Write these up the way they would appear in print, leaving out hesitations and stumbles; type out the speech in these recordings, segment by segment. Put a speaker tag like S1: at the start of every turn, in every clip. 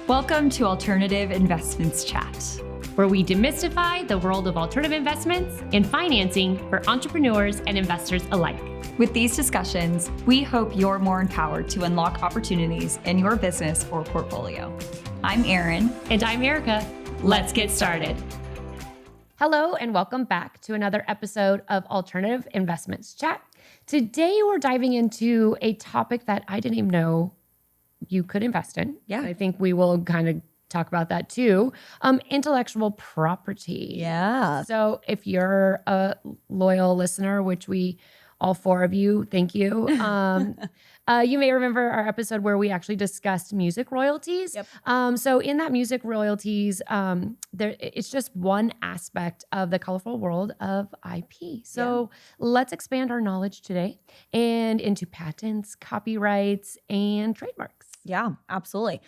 S1: Welcome to Alternative Investments Chat,
S2: where we demystify the world of alternative investments and financing for entrepreneurs and investors alike.
S1: With these discussions, we hope you're more empowered to unlock opportunities in your business or portfolio. I'm Erin.
S2: And I'm Erica. Let's get started. Hello, and welcome back to another episode of Alternative Investments Chat. Today, we're diving into a topic that I didn't even know you could invest in.
S1: Yeah.
S2: I think we will kind of talk about that too. Intellectual property.
S1: Yeah.
S2: So if you're a loyal listener, which all four of you, thank you. You may remember our episode where we actually discussed music royalties.
S1: Yep.
S2: So in that music royalties, it's just one aspect of the colorful world of IP. So let's expand our knowledge today and into patents, copyrights, and trademarks.
S3: Yeah, absolutely.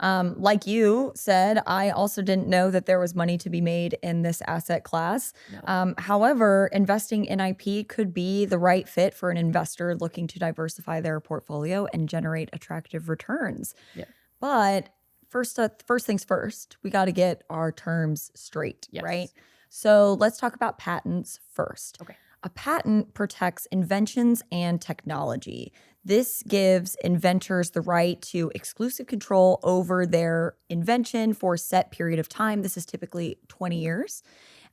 S3: Like you said, I also didn't know that there was money to be made in this asset class.
S2: No.
S3: However, investing in IP could be the right fit for an investor looking to diversify their portfolio and generate attractive returns.
S2: Yeah.
S3: But first things first, we got to get our terms straight,
S2: Yes.
S3: right? So let's talk about patents first.
S2: Okay.
S3: A patent protects inventions and technology. This gives inventors the right to exclusive control over their invention for a set period of time. This is typically 20 years.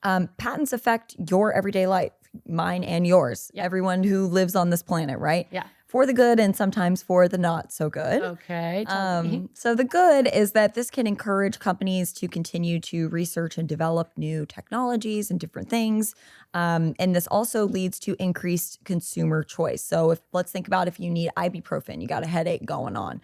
S3: Patents affect your everyday life, mine and yours, everyone who lives on this planet, right?
S2: Yeah.
S3: For the good and sometimes for the not so good.
S2: Okay. Tell me.
S3: So the good is that this can encourage companies to continue to research and develop new technologies and different things. And this also leads to increased consumer choice. So let's think about if you need ibuprofen, you got a headache going on.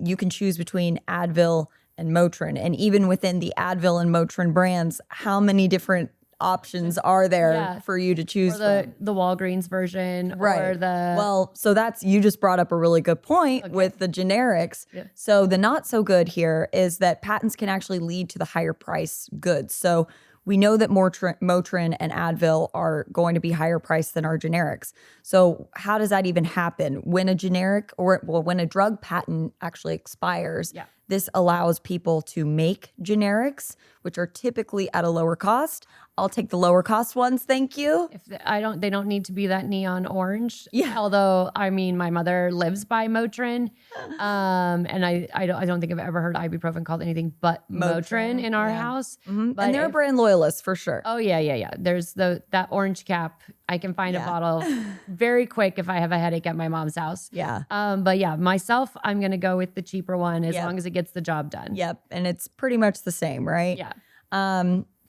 S3: You can choose between Advil and Motrin. And even within the Advil and Motrin brands, how many different options are there for you to choose
S2: from? The Walgreens version, or the
S3: so you just brought up a really good point with the generics.
S2: Yeah.
S3: So the not so good here is that patents can actually lead to the higher price goods. So we know that Motrin and Advil are going to be higher priced than our generics. So how does that even happen? When a when a drug patent actually expires, this allows people to make generics, which are typically at a lower cost. I'll take the lower cost ones, thank you.
S2: They don't need to be that neon orange.
S3: Yeah.
S2: Although, I mean, my mother lives by Motrin, and I don't think I've ever heard ibuprofen called anything but Motrin in our house.
S3: Mm-hmm. And they're brand loyalists for sure.
S2: Oh yeah. There's that orange cap. I can find a bottle very quick if I have a headache at my mom's house.
S3: Yeah.
S2: But yeah, myself, I'm gonna go with the cheaper one as long as it gets the job done.
S3: Yep. And it's pretty much the same, right?
S2: Yeah.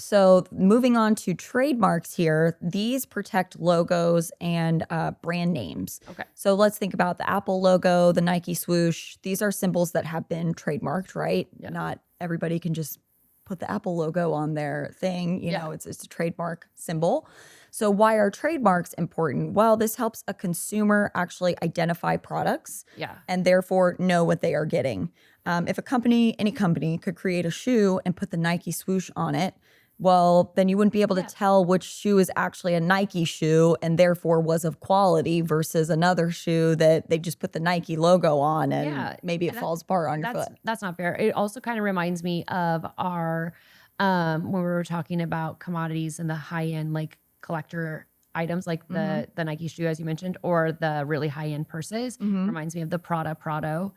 S3: So moving on to trademarks here, these protect logos and brand names.
S2: Okay.
S3: So let's think about the Apple logo, the Nike swoosh. These are symbols that have been trademarked, right?
S2: Yeah.
S3: Not everybody can just put the Apple logo on their thing. You know, it's a trademark symbol. So why are trademarks important? Well, this helps a consumer actually identify products and therefore know what they are getting. If any company could create a shoe and put the Nike swoosh on it, well, then you wouldn't be able to tell which shoe is actually a Nike shoe and therefore was of quality versus another shoe that they just put the Nike logo on and maybe it falls apart on your foot.
S2: That's not fair. It also kind of reminds me of our, when we were talking about commodities and the high-end like collector items like the Nike shoe, as you mentioned, or the really high-end purses. Reminds me of the Prado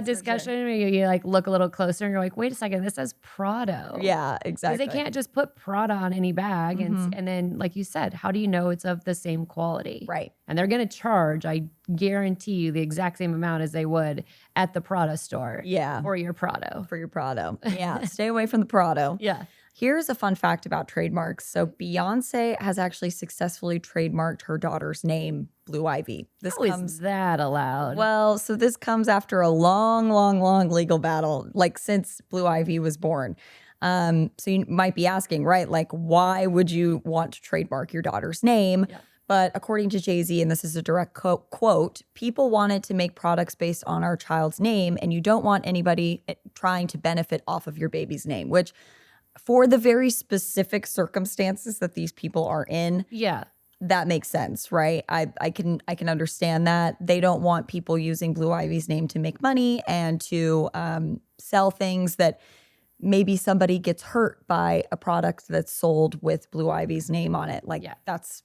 S2: discussion where you like look a little closer and you're like, wait a second, this says Prado.
S3: Yeah, exactly.
S2: Because they can't just put Prada on any bag. And then, like you said, how do you know it's of the same quality?
S3: Right.
S2: And they're going to charge, I guarantee you, the exact same amount as they would at the Prada store.
S3: Yeah.
S2: For your Prado.
S3: For your Prado. Yeah. Stay away from the Prado.
S2: Yeah.
S3: Here's a fun fact about trademarks. So Beyonce has actually successfully trademarked her daughter's name, Blue Ivy.
S2: How is that allowed?
S3: Well, so this comes after a long legal battle, like since Blue Ivy was born. So you might be asking, right? Like, why would you want to trademark your daughter's name?
S2: Yeah.
S3: But according to Jay-Z, and this is a direct quote, people wanted to make products based on our child's name, and you don't want anybody trying to benefit off of your baby's name, which for the very specific circumstances that these people are in, that makes sense, right? I can understand that. They don't want people using Blue Ivy's name to make money and to sell things that maybe somebody gets hurt by a product that's sold with Blue Ivy's name on it. Like that's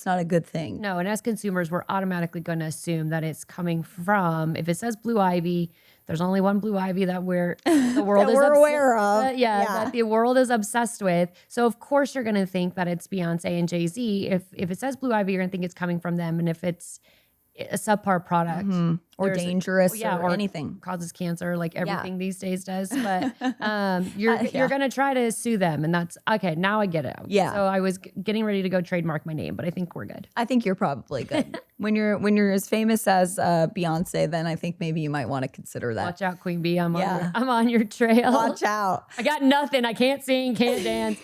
S3: not a good thing.
S2: No, and as consumers, we're automatically going to assume that it's coming from, if it says Blue Ivy, there's only one Blue Ivy that the world
S3: That
S2: is
S3: we're aware of.
S2: that the world is obsessed with. So of course you're going to think that it's Beyonce and Jay-Z. If it says Blue Ivy, you're going to think it's coming from them. And if it's a subpar product
S3: Or dangerous or
S2: or
S3: anything.
S2: causes cancer, like everything these days does. But you're going to try to sue them. And that's okay. Now I get it.
S3: Yeah.
S2: So I was getting ready to go trademark my name, but I think we're good.
S3: I think you're probably good. When you're as famous as Beyonce, then I think maybe you might want to consider that.
S2: Watch out, Queen Bee. I'm on your trail.
S3: Watch out.
S2: I got nothing. I can't sing, can't dance.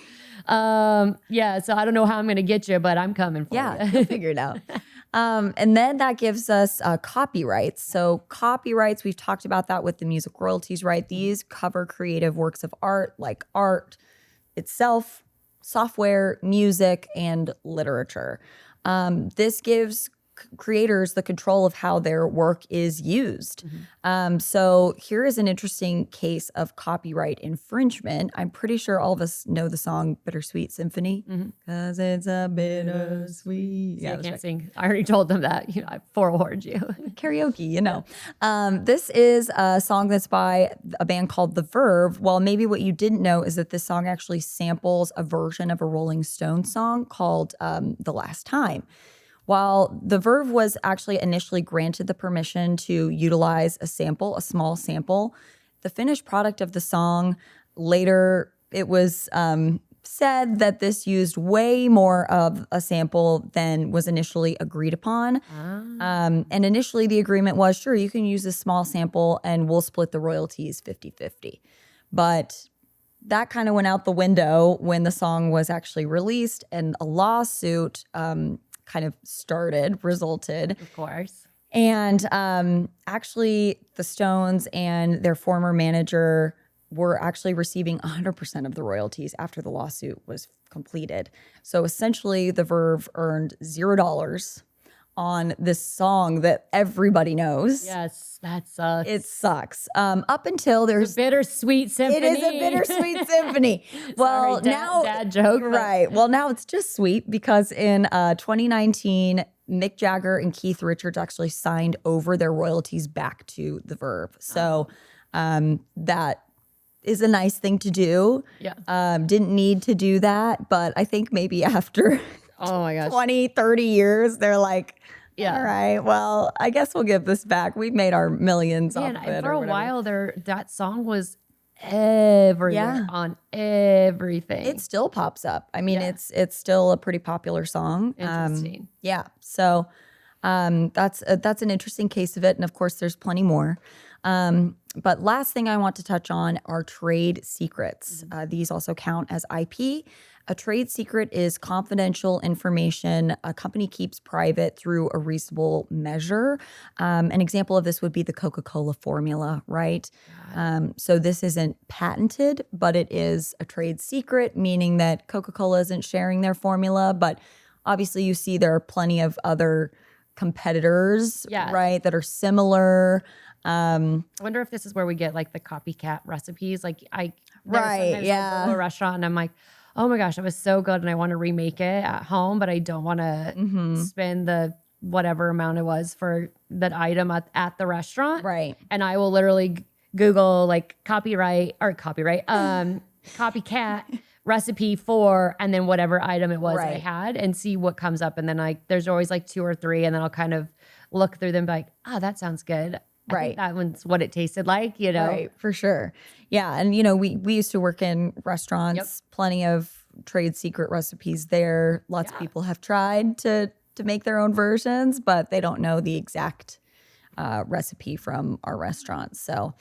S2: So I don't know how I'm going to get you, but I'm coming for you.
S3: We'll figure it out. And then that gives us copyrights. So copyrights, we've talked about that with the music royalties, right? These cover creative works of art, like art itself, software, music, and literature. This gives creators the control of how their work is used. So here is an interesting case of copyright infringement. I'm pretty sure all of us know the song Bittersweet Symphony, because it's a bittersweet.
S2: See, I can't sing. I already told them that. I forewarned you.
S3: Karaoke, This is a song that's by a band called The Verve. Well, maybe what you didn't know is that this song actually samples a version of a Rolling Stones song called The Last Time. While The Verve was actually initially granted the permission to utilize a small sample, the finished product of the song, later it was said that this used way more of a sample than was initially agreed upon. And initially the agreement was, sure, you can use a small sample and we'll split the royalties 50-50. But that kind of went out the window when the song was actually released, and a lawsuit kind of resulted.
S2: Of course.
S3: And actually the Stones and their former manager were actually receiving 100% of the royalties after the lawsuit was completed. So essentially the Verve earned $0 on this song that everybody knows.
S2: Yes, that sucks.
S3: It sucks. Up until there's
S2: a bittersweet symphony.
S3: It is a bittersweet symphony. Well,
S2: Sorry,
S3: now
S2: dad joke,
S3: right? Well, now it's just sweet because in 2019, Mick Jagger and Keith Richards actually signed over their royalties back to the Verve. So that is a nice thing to do.
S2: Yeah.
S3: Didn't need to do that, but I think maybe after 20, 30 years, they're like, all right, well, I guess we'll give this back. We've made our millions off of it.
S2: For a while there, that song was everywhere on everything.
S3: It still pops up. I mean, it's still a pretty popular song.
S2: Interesting.
S3: So that's an interesting case of it. And of course, there's plenty more. But last thing I want to touch on are trade secrets. These also count as IP. A trade secret is confidential information a company keeps private through a reasonable measure. An example of this would be the Coca-Cola formula, right? So this isn't patented, but it is a trade secret, meaning that Coca-Cola isn't sharing their formula. But obviously you see there are plenty of other competitors, right, that are similar.
S2: I wonder if this is where we get like the copycat recipes. Like I'll go to a restaurant and I'm like, oh my gosh, it was so good and I want to remake it at home, but I don't want to spend the whatever amount it was for that item at the restaurant.
S3: Right.
S2: And I will literally Google like copycat recipe for, and then whatever item it was I had, and see what comes up. And then there's always like 2 or 3, and then I'll kind of look through them and be like, that sounds good. I think that one's what it tasted like, Right,
S3: for sure. Yeah, and we used to work in restaurants, plenty of trade secret recipes there. Lots of people have tried to make their own versions, but they don't know the exact recipe from our restaurants. So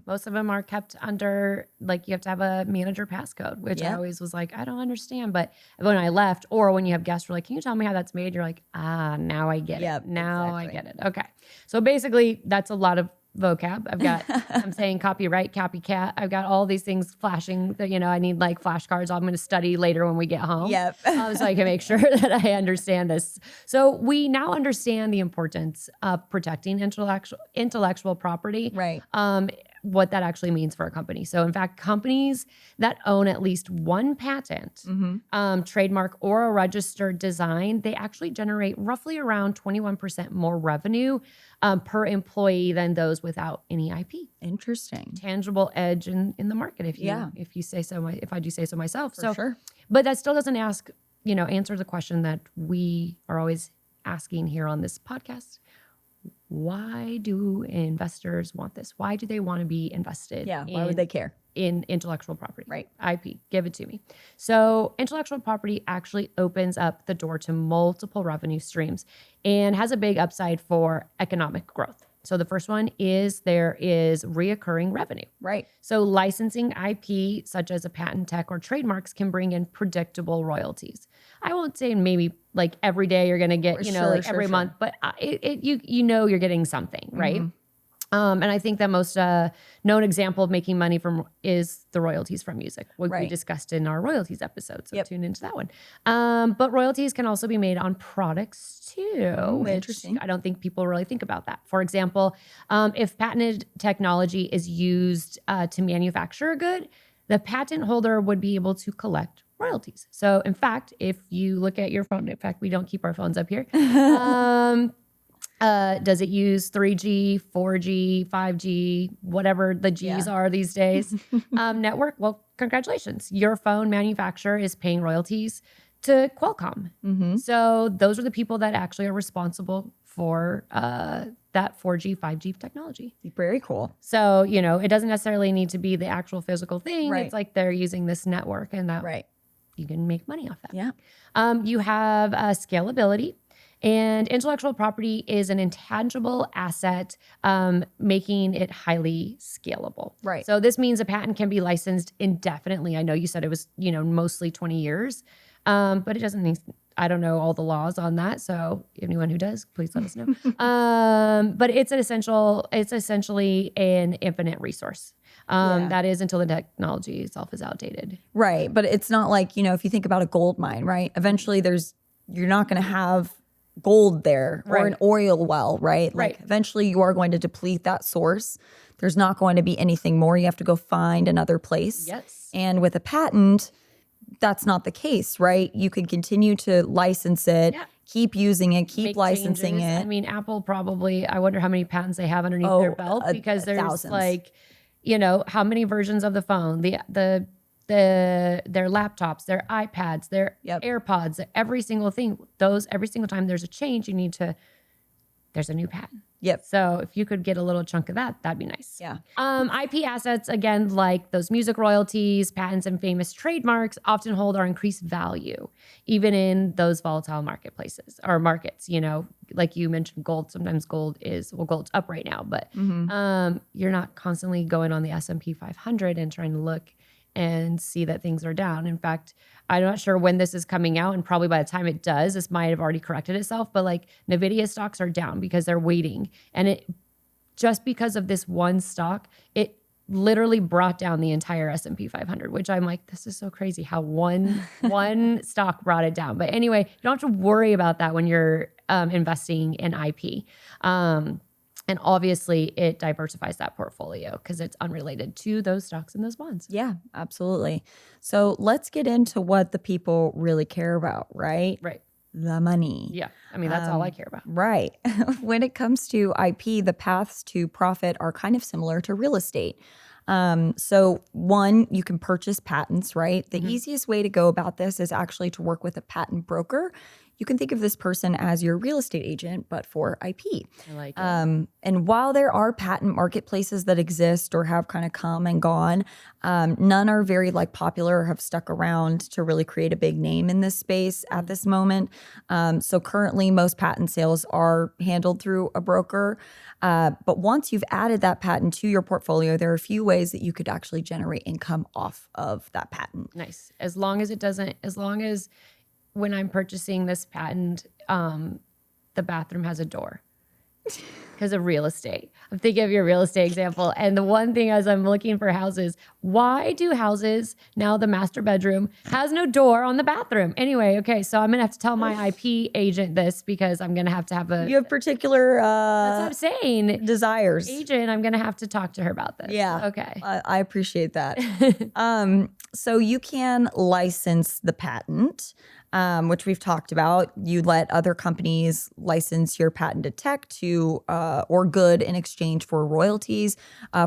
S2: most of them are kept under, like, you have to have a manager passcode, which I always was like, I don't understand. But when I left, or when you have guests who are like, can you tell me how that's made? You're like, now I get it. Now I get it. Okay. So basically that's a lot of vocab. I'm saying copyright, copycat. I've got all these things flashing that, I need like flashcards I'm going to study later when we get home.
S3: Yep.
S2: So I can make sure that I understand this. So we now understand the importance of protecting intellectual property.
S3: Right.
S2: What that actually means for a company. So in fact, companies that own at least one patent, trademark, or a registered design, they actually generate roughly around 21% more revenue per employee than those without any IP.
S3: Interesting.
S2: Tangible edge in the market, if you say so. If I do say so myself.
S3: For sure.
S2: But that still doesn't answer the question that we are always asking here on this podcast. Why do investors want this? Why do they want to be invested?
S3: Yeah. Why would they care?
S2: In intellectual property?
S3: Right.
S2: IP. Give it to me. So intellectual property actually opens up the door to multiple revenue streams and has a big upside for economic growth. So the first one is there is reoccurring revenue.
S3: Right.
S2: So licensing IP, such as a patent, tech, or trademarks, can bring in predictable royalties. I won't say maybe like every day you're going to get, every month, but you're getting something, right? And I think the most known example of making money from is the royalties from music, what we discussed in our royalties episode. So tune into that one. But royalties can also be made on products too, which
S3: interesting.
S2: I don't think people really think about that. For example, if patented technology is used to manufacture a good, the patent holder would be able to collect royalties. So in fact, if you look at your phone, in fact, we don't keep our phones up here. Does it use 3G, 4G, 5G, whatever the Gs are these days? Network? Well, congratulations. Your phone manufacturer is paying royalties to Qualcomm. So those are the people that actually are responsible for that 4G, 5G technology.
S3: Very cool.
S2: So, it doesn't necessarily need to be the actual physical thing.
S3: Right.
S2: It's like they're using this network and that you can make money off that.
S3: Yeah.
S2: You have scalability. And intellectual property is an intangible asset, making it highly scalable.
S3: Right.
S2: So this means a patent can be licensed indefinitely. I know you said it was, mostly 20 years, but it doesn't mean, I don't know all the laws on that. So anyone who does, please let us know. But it's essentially an infinite resource. That is until the technology itself is outdated.
S3: Right. But it's not like, if you think about a gold mine, right? Eventually you're not going to have gold there or an oil well, right? Like eventually you are going to deplete that source. There's not going to be anything more. You have to go find another place.
S2: Yes.
S3: And with a patent, that's not the case, right? You can continue to license it, keep using it, keep licensing it.
S2: I mean, Apple probably, I wonder how many patents they have underneath their belt, because there's
S3: thousands.
S2: like, how many versions of the phone, their laptops, their iPads, their AirPods, every single thing. Every single time there's a change, there's a new patent.
S3: Yep.
S2: So if you could get a little chunk of that, that'd be nice.
S3: Yeah.
S2: IP assets, again, like those music royalties, patents, and famous trademarks often hold or increased value, even in those volatile marketplaces or markets. Like you mentioned, gold. Sometimes gold's up right now, but you're not constantly going on the S&P 500 and trying to look and see that things are down. In fact, I'm not sure when this is coming out, and probably by the time it does, this might have already corrected itself, but like Nvidia stocks are down because they're waiting. And it just because of this one stock, it literally brought down the entire S&P 500, which I'm like, this is so crazy how one stock brought it down. But anyway, you don't have to worry about that when you're investing in IP. And obviously, it diversifies that portfolio because it's unrelated to those stocks and those bonds.
S3: Yeah, absolutely. So let's get into what the people really care about, right?
S2: Right.
S3: The money.
S2: Yeah. I mean, that's all I care about.
S3: Right. When it comes to IP, the paths to profit are kind of similar to real estate. So one, you can purchase patents, right? The easiest way to go about this is actually to work with a patent broker. You can think of this person as your real estate agent, but for IP.
S2: I like it.
S3: And while there are patent marketplaces that exist or have kind of come and gone, none are very popular or have stuck around to really create a big name in this space at this moment. So currently most patent sales are handled through a broker. But once you've added that patent to your portfolio, there are a few ways that you could actually generate income off of that patent.
S2: Nice. As long as when I'm purchasing this patent, the bathroom has a door. Because of real estate. I'm thinking of your real estate example. And the one thing as I'm looking for houses, why do houses, now the master bedroom, has no door on the bathroom? Anyway, okay, so I'm going to have to tell my IP agent this because I'm going to have a...
S3: You have particular
S2: That's what I'm saying.
S3: desires.
S2: Agent, I'm going to have to talk to her about this.
S3: Yeah.
S2: Okay.
S3: I appreciate that. So you can license the patent, which we've talked about. You let other companies license your patented tech to or good in exchange for royalties.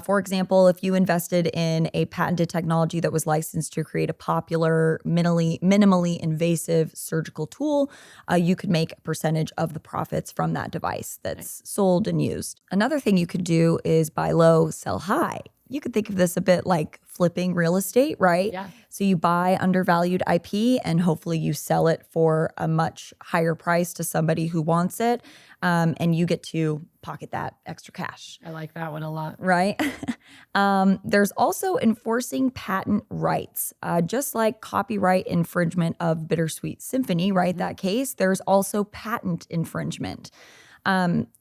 S3: For example, if you invested in a patented technology that was licensed to create a popular, minimally invasive surgical tool, you could make a percentage of the profits from that device that's sold and used. Another thing you could do is buy low, sell high. You could think of this a bit like flipping real estate, right?
S2: Yeah.
S3: So you buy undervalued IP and hopefully you sell it for a much higher price to somebody who wants it. And you get to pocket that extra cash.
S2: I like that one a lot.
S3: Right? There's also enforcing patent rights. Just like copyright infringement of Bittersweet Symphony, right? That case, there's also patent infringement.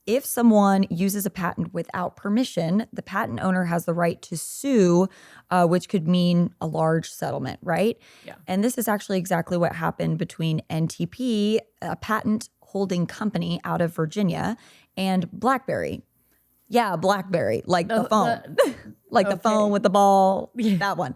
S3: If someone uses a patent without permission, the patent owner has the right to sue, which could mean a large settlement, right?
S2: Yeah.
S3: And this is actually exactly what happened between NTP, a patent holding company out of Virginia, and BlackBerry. Yeah, BlackBerry, like the phone, like the phone with the ball, that one.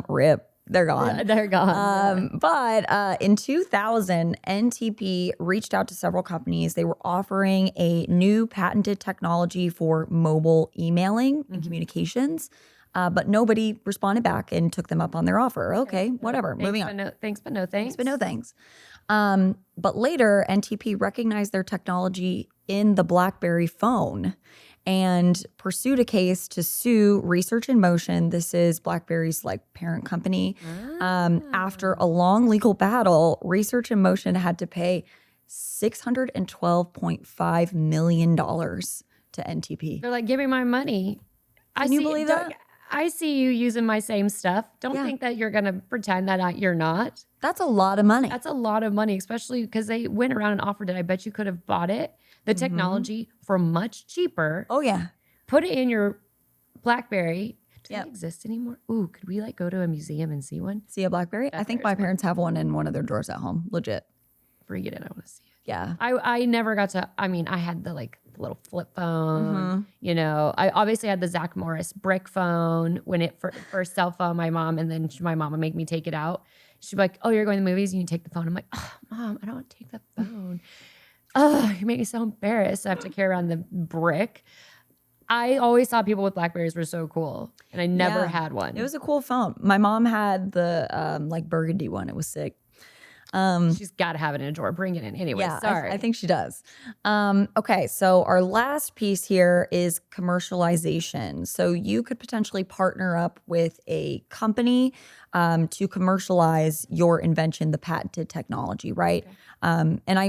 S3: RIP. They're gone.
S2: They're gone.
S3: But in 2000, NTP reached out to several companies. They were offering a new patented technology for mobile emailing and communications, but nobody responded back and took them up on their offer. Okay, whatever. Moving on.
S2: Thanks, but no thanks.
S3: But no thanks. But later, NTP recognized their technology in the BlackBerry phone and pursued a case to sue Research in Motion. This is BlackBerry's parent company. After a long legal battle, Research in Motion had to pay $612.5 million to NTP.
S2: They're like, give me my money.
S3: Can you believe that?
S2: I see you using my same stuff. Don't think that you're going to pretend that you're not.
S3: That's a lot of money.
S2: That's a lot of money, especially because they went around and offered it. I bet you could have bought it, the technology, for much cheaper.
S3: Oh, yeah.
S2: Put it in your BlackBerry. Does that exist anymore? Ooh, could we go to a museum and see one?
S3: See a BlackBerry? I think my parents have one in one of their drawers at home. Legit.
S2: Bring it in. I want to see it.
S3: Yeah.
S2: I never got to, I had the little flip phone, I obviously had the Zach Morris brick phone when it first cell phone, my mom, and then my mom would make me take it out. She'd be like, oh, you're going to the movies and you take the phone. I'm like, oh, Mom, I don't want to take the phone. Oh, you make me so embarrassed. I have to carry around the brick. I always thought people with Blackberries were so cool, and I never had one.
S3: It was a cool phone. My mom had the burgundy one. It was sick.
S2: She's got to have it in a drawer. Bring it in. Anyway, sorry.
S3: I think she does. Okay, so our last piece here is commercialization. So you could potentially partner up with a company to commercialize your invention, the patented technology, right? Okay. And I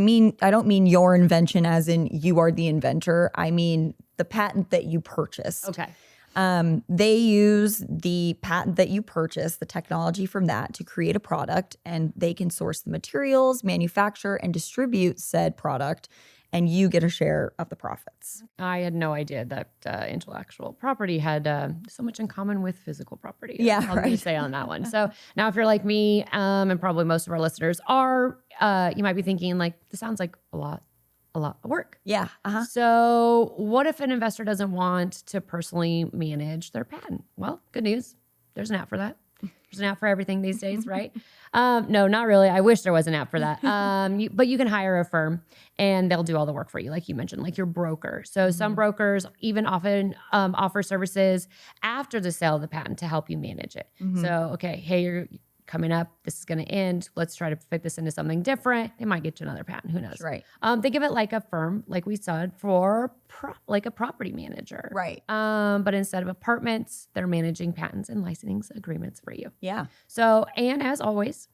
S3: don't mean your invention as in you are the inventor. I mean the patent that you purchased.
S2: Okay.
S3: They use the patent that you purchase, the technology from that, to create a product, and they can source the materials, manufacture, and distribute said product, and you get a share of the profits.
S2: I had no idea that intellectual property had so much in common with physical property.
S3: Yeah,
S2: I'll
S3: right.
S2: say on that one. So now if you're like me, and probably most of our listeners are, you might be thinking this sounds like a lot of work.
S3: Yeah. Uh-huh.
S2: So what if an investor doesn't want to personally manage their patent? Well, good news. There's an app for that. There's an app for everything these days, right? No, not really. I wish there was an app for that. But you can hire a firm and they'll do all the work for you, like you mentioned, like your broker. So some brokers even often offer services after the sale of the patent to help you manage it. So, okay, hey, you're coming up, this is going to end. Let's try to fit this into something different. They might get you another patent. Who knows?
S3: Right.
S2: Think of it like a firm, like we said, for like a property manager.
S3: Right.
S2: But instead of apartments, they're managing patents and licensing agreements for you.
S3: Yeah.
S2: So, and as always,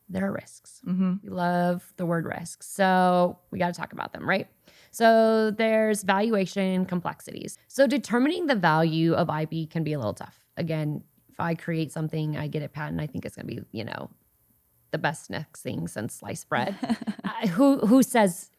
S2: there are risks. We love the word risks. So we got to talk about them, right? So there's valuation complexities. So determining the value of IP can be a little tough. Again, if I create something, I get a patent, I think it's going to be, the best next thing since sliced bread. Who says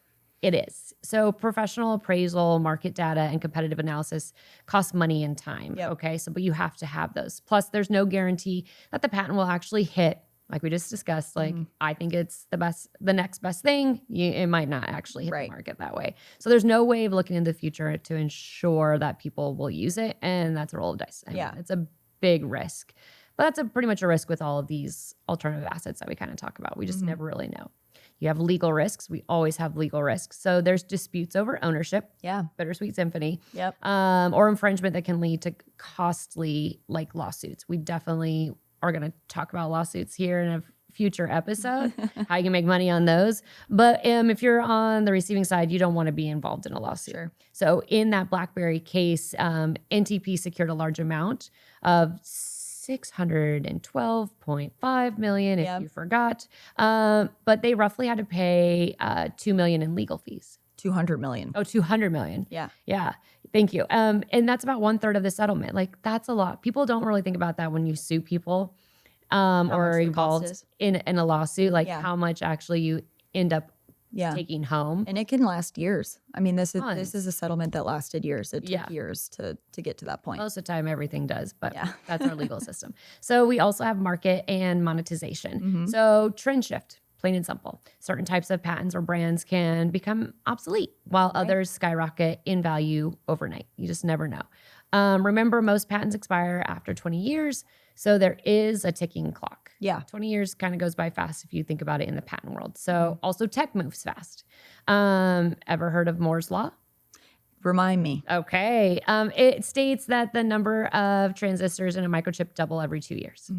S2: It is. So professional appraisal, market data, and competitive analysis cost money and time.
S3: Yep.
S2: Okay. So, but you have to have those. Plus, there's no guarantee that the patent will actually hit. Like we just discussed, like I think it's the next best thing. It might not actually hit the market that way. So there's no way of looking into the future to ensure that people will use it. And that's a roll of dice. I mean, it's a big risk. But that's pretty much a risk with all of these alternative assets that we kind of talk about. We just never really know. You have legal risks. We always have legal risks. So there's disputes over ownership.
S3: Yeah.
S2: Bittersweet symphony.
S3: Yep.
S2: Or infringement that can lead to costly like lawsuits. We definitely are going to talk about lawsuits here in a future episode, how you can make money on those. But if you're on the receiving side, you don't want to be involved in a lawsuit.
S3: Sure.
S2: So in that BlackBerry case, NTP secured a large amount of $612.5 million, if you forgot. But they roughly had to pay $2 million in legal fees.
S3: 200 million.
S2: Oh, 200 million.
S3: Yeah.
S2: Yeah. Thank you. And that's about 1/3 of the settlement. Like that's a lot. People don't really think about that when you sue people or are involved in a lawsuit, like how much actually you end up taking home.
S3: And it can last years. I mean, this is a settlement that lasted years. It took years to get to that point.
S2: Most of the time, everything does, but that's our legal system. So we also have market and monetization. So trend shift, plain and simple. Certain types of patents or brands can become obsolete while others skyrocket in value overnight. You just never know. Remember, most patents expire after 20 years. So there is a ticking clock.
S3: Yeah.
S2: 20 years kind of goes by fast if you think about it in the patent world. So also tech moves fast. Ever heard of Moore's Law?
S3: Remind me.
S2: Okay. It states that the number of transistors in a microchip double every 2 years.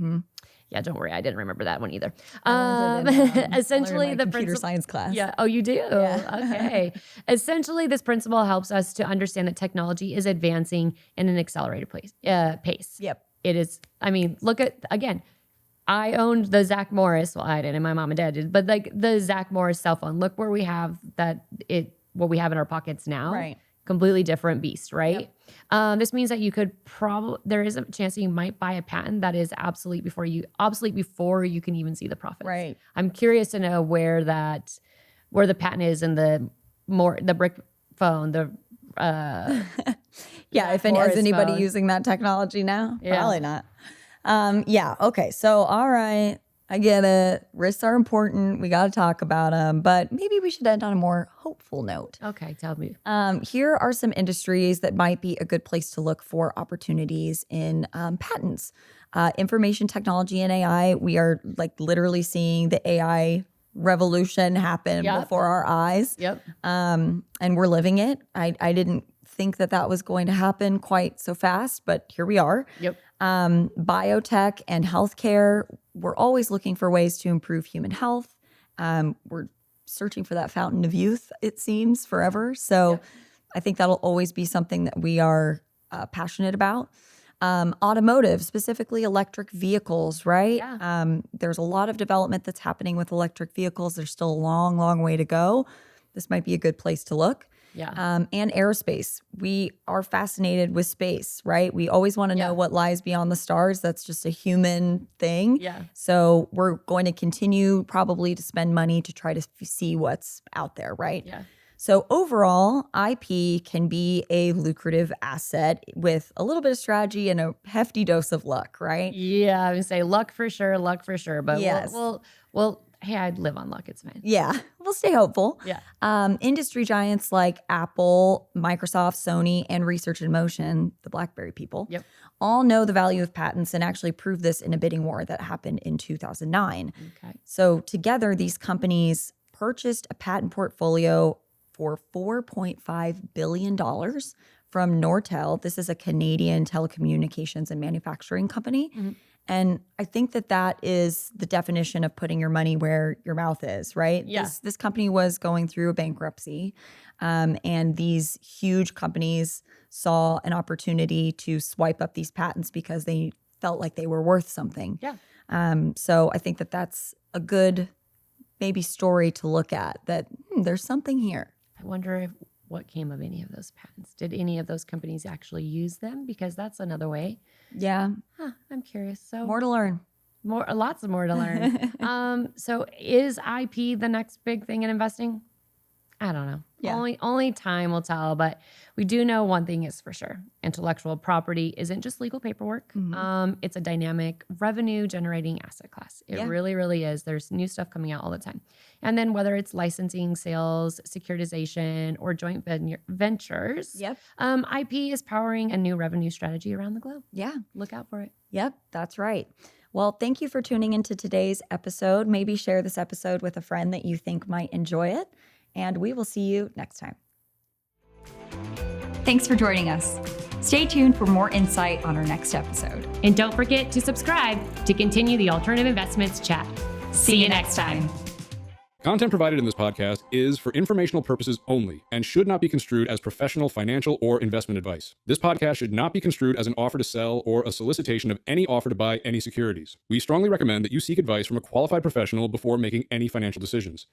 S2: Yeah, don't worry. I didn't remember that one either. Essentially, the
S3: computer science class.
S2: Yeah. Oh, you do? Yeah. Okay. Essentially, this principle helps us to understand that technology is advancing in an accelerated pace.
S3: Yep.
S2: It is. I mean, look at, again, I owned the Zach Morris. Well, I didn't. My mom and dad did. But like the Zach Morris cell phone. Look where we have what we have in our pockets now.
S3: Right.
S2: Completely different beast, right?
S3: Yep.
S2: This means that you could there is a chance that you might buy a patent that is obsolete before you can even see the profits.
S3: Right.
S2: I'm curious to know where the patent is in the brick phone,
S3: if anybody using that technology now, probably not. Okay. So, all right. I get it. Risks are important. We got to talk about them, but maybe we should end on a more hopeful note.
S2: Okay, tell me.
S3: Here are some industries that might be a good place to look for opportunities in patents. Information technology and AI. We are like literally seeing the AI revolution happen before our eyes.
S2: Yep.
S3: And we're living it. I didn't think that was going to happen quite so fast, but here we are.
S2: Yep.
S3: Biotech and healthcare, we're always looking for ways to improve human health. We're searching for that fountain of youth, it seems, forever. So I think that'll always be something that we are passionate about. Automotive, specifically electric vehicles, right?
S2: Yeah.
S3: There's a lot of development that's happening with electric vehicles. There's still a long, long way to go. This might be a good place to look.
S2: Yeah.
S3: And aerospace. We are fascinated with space, right? We always want to know what lies beyond the stars. That's just a human thing.
S2: Yeah.
S3: So we're going to continue probably to spend money to try to see what's out there, right?
S2: Yeah.
S3: So overall, IP can be a lucrative asset with a little bit of strategy and a hefty dose of luck, right?
S2: Yeah, I would say luck for sure. But
S3: Yes.
S2: we'll hey, I'd live on luck. It's fine.
S3: Yeah, we'll stay hopeful.
S2: Yeah.
S3: Industry giants like Apple, Microsoft, Sony, and Research in Motion, the BlackBerry people, all know the value of patents and actually proved this in a bidding war that happened in 2009.
S2: Okay.
S3: So together, these companies purchased a patent portfolio for $4.5 billion from Nortel. This is a Canadian telecommunications and manufacturing company.
S2: Mm-hmm.
S3: And I think that is the definition of putting your money where your mouth is, right?
S2: Yeah.
S3: This company was going through a bankruptcy, and these huge companies saw an opportunity to swipe up these patents because they felt like they were worth something.
S2: Yeah.
S3: So I think that's a good maybe story to look at, that there's something here.
S2: I wonder what came of any of those patents. Did any of those companies actually use them? Because that's another way.
S3: Yeah.
S2: I'm curious. So
S3: More to learn.
S2: Lots more to learn. So is IP the next big thing in investing? I don't know.
S3: Yeah.
S2: Only time will tell, but we do know one thing is for sure. Intellectual property isn't just legal paperwork. It's a dynamic revenue generating asset class. It
S3: Yeah.
S2: really, really is. There's new stuff coming out all the time. And then whether it's licensing, sales, securitization, or joint ventures,
S3: Yep.
S2: IP is powering a new revenue strategy around the globe.
S3: Yeah.
S2: Look out for it.
S3: Yep, that's right. Well, thank you for tuning into today's episode. Maybe share this episode with a friend that you think might enjoy it, and we will see you next time.
S1: Thanks for joining us. Stay tuned for more insight on our next episode.
S2: And don't forget to subscribe to continue the alternative investments chat.
S1: See you next time.
S4: Content provided in this podcast is for informational purposes only and should not be construed as professional, financial, or investment advice. This podcast should not be construed as an offer to sell or a solicitation of any offer to buy any securities. We strongly recommend that you seek advice from a qualified professional before making any financial decisions.